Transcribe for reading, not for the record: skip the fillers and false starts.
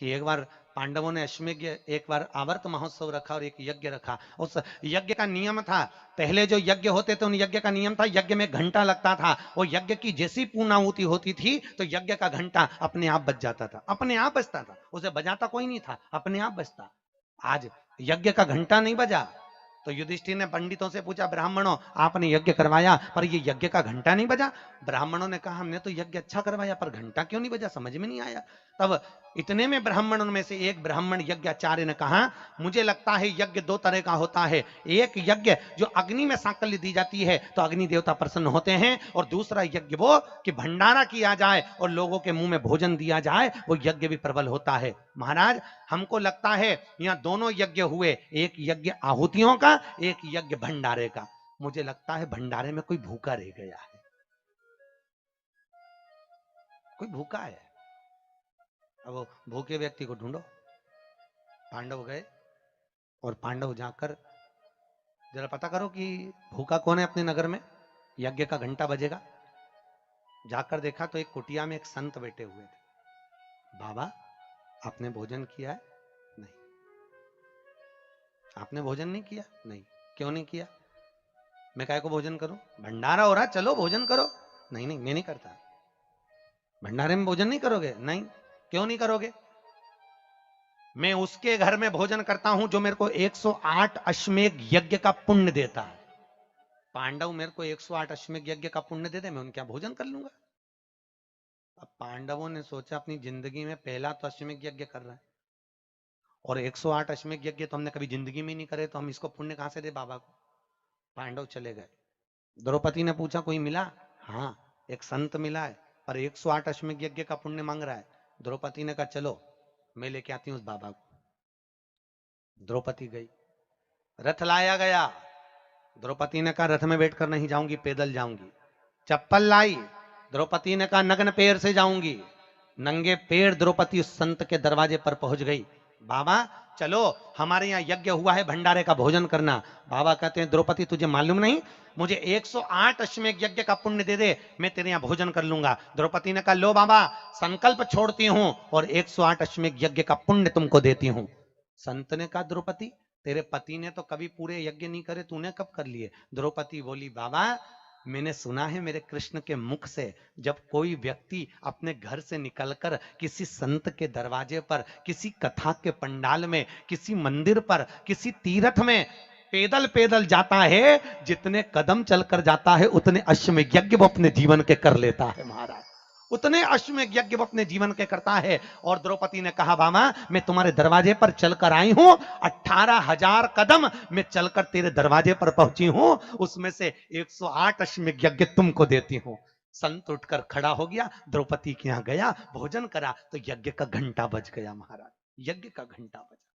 कि एक बार पांडवों ने अश्वमेध, एक बार आवर्त महोत्सव रखा और एक यज्ञ रखा। उस यज्ञ का नियम था, पहले जो यज्ञ होते थे उन यज्ञ का नियम था, यज्ञ में घंटा लगता था। वो यज्ञ की जैसी पूर्णाहुति होती थी तो यज्ञ का घंटा अपने आप बज जाता था, अपने आप बजता था, उसे बजाता कोई नहीं था, अपने आप बजता। आज यज्ञ का घंटा नहीं बजा तो युधिष्ठिर ने पंडितों से पूछा, ब्राह्मणों आपने यज्ञ करवाया पर ये यज्ञ का घंटा नहीं बजा। ब्राह्मणों ने कहा हमने तो यज्ञ अच्छा करवाया पर घंटा क्यों नहीं बजा, समझ में नहीं आया। तब इतने में ब्राह्मणों में से एक ब्राह्मण यज्ञाचार्य ने कहा, मुझे लगता है यज्ञ दो तरह का होता है, एक यज्ञ जो अग्नि में सांकल्य दी जाती है तो अग्नि देवता प्रसन्न होते हैं, और दूसरा यज्ञ वो कि भंडारा किया जाए और लोगों के मुंह में भोजन दिया जाए, वो यज्ञ भी प्रबल होता है। महाराज हमको लगता है यहां दोनों यज्ञ हुए, एक यज्ञ आहुतियों का, एक यज्ञ भंडारे का। मुझे लगता है भंडारे में कोई भूखा रह गया है, कोई भूखा है। अब वो भूखे व्यक्ति को ढूंढो। पांडव गए और पांडव जाकर जरा पता करो कि भूखा कौन है अपने नगर में, यज्ञ का घंटा बजेगा। जाकर देखा तो एक कुटिया में एक संत बैठे हुए थे। बाबा आपने भोजन किया है? नहीं। आपने भोजन नहीं किया? नहीं। क्यों नहीं किया? मैं काय को भोजन करूं, भंडारा हो रहा, चलो भोजन करो। नहीं नहीं मैं नहीं करता। भंडारे में भोजन नहीं करोगे? नहीं। क्यों नहीं करोगे? मैं उसके घर में भोजन करता हूं जो मेरे को 108 अश्वमेध यज्ञ का पुण्य देता है। पांडव मेरे को 108 अश्वमेध यज्ञ का पुण्य दे दे, मैं उनके यहाँ भोजन कर लूंगा। अब पांडवों ने सोचा अपनी जिंदगी में पहला तो अश्वमेध यज्ञ कर रहा है, और 108 अश्वमेध यज्ञ तो हमने कभी जिंदगी में नहीं करे, तो हम इसको पुण्य कहां से दे बाबा को। पांडव चले गए। द्रौपदी ने पूछा कोई मिला? हाँ एक संत मिला है पर 108 अश्वमेध यज्ञ का पुण्य मांग रहा है। द्रौपदी ने कहा चलो मैं लेके आती हूँ उस बाबा को। द्रौपदी गई, रथ लाया गया। द्रौपदी ने कहा रथ में बैठकर नहीं जाऊंगी, पैदल जाऊंगी। चप्पल लाई, द्रौपदी ने कहा नग्न पैर से जाऊंगी। नंगे पैर द्रौपदी उस संत के दरवाजे पर पहुंच गई। बाबा चलो हमारे यहाँ यज्ञ हुआ है, भंडारे का भोजन करना। बाबा कहते हैं द्रौपदी तुझे मालूम नहीं, मुझे 108 अश्वमेध यज्ञ का पुण्य दे दे, मैं तेरे यहाँ भोजन कर लूंगा। द्रौपदी ने कहा लो बाबा संकल्प छोड़ती हूँ और 108 अश्वमेध यज्ञ का पुण्य तुमको देती हूँ। संत ने कहा द्रौपदी तेरे पति ने तो कभी पूरे यज्ञ नहीं करे, तूने कब कर लिए? द्रौपदी बोली बाबा मैंने सुना है मेरे कृष्ण के मुख से, जब कोई व्यक्ति अपने घर से निकलकर किसी संत के दरवाजे पर, किसी कथा के पंडाल में, किसी मंदिर पर, किसी तीर्थ में पैदल पैदल जाता है, जितने कदम चलकर जाता है उतने अश्वमेध यज्ञ वो अपने जीवन के कर लेता है महाराज, उतने अश्वमेध यज्ञ वो अपने जीवन के करता है। और द्रौपदी ने कहा बाबा मैं तुम्हारे दरवाजे पर चलकर आई हूं, 18,000 कदम मैं चलकर तेरे दरवाजे पर पहुंची हूं, उसमें से 108 अश्वमेध यज्ञ तुमको देती हूं। संत उठकर खड़ा हो गया, द्रौपदी के यहां गया, भोजन करा तो यज्ञ का घंटा बज गया महाराज, यज्ञ का घंटा बजा।